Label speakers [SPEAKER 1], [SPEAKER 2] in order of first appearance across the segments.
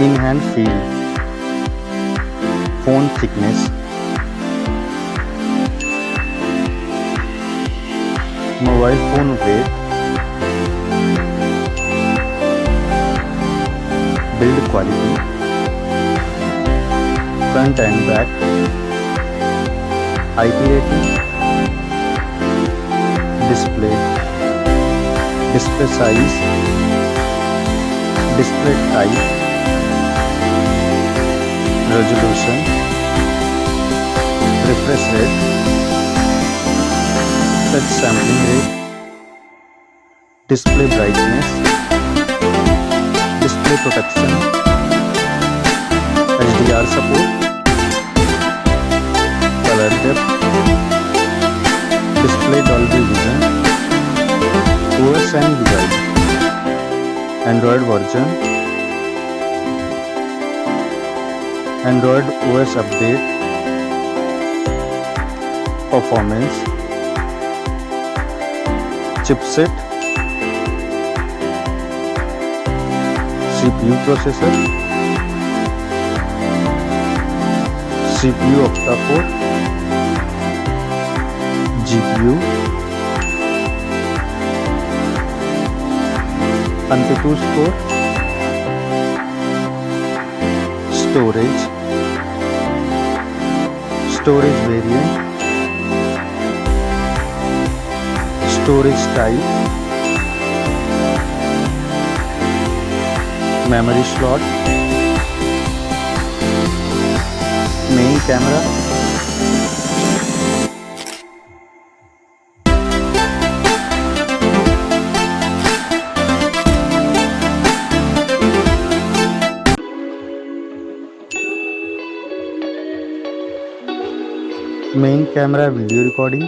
[SPEAKER 1] In hand feel, phone thickness, mobile phone weight, build quality, front and back, IP rating, display size, display type, resolution, refresh rate, touch sampling rate, display brightness, display protection, HDR support, color depth, display Dolby Vision, OS and UI, Android version, Android OS update, performance, chipset, CPU processor, CPU octa-core, GPU, AnTuTu score, storage variant, storage type, memory slot, main camera, main camera video recording,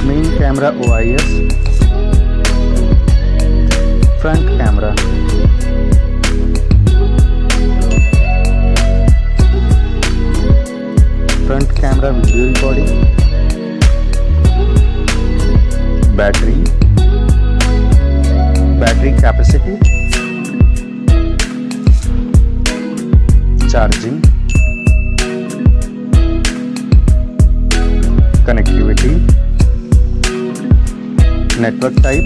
[SPEAKER 1] main camera OIS, front camera, front camera video recording, battery capacity, charging, connectivity, network type,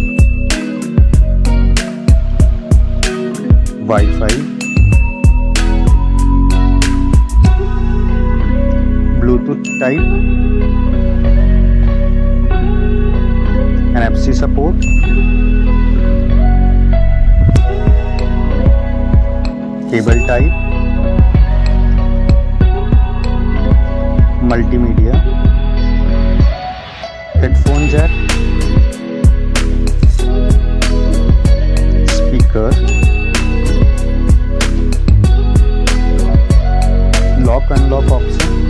[SPEAKER 1] Wi-Fi, Bluetooth type, NFC support, cable type, multimedia, headphone jack, speaker, lock unlock option,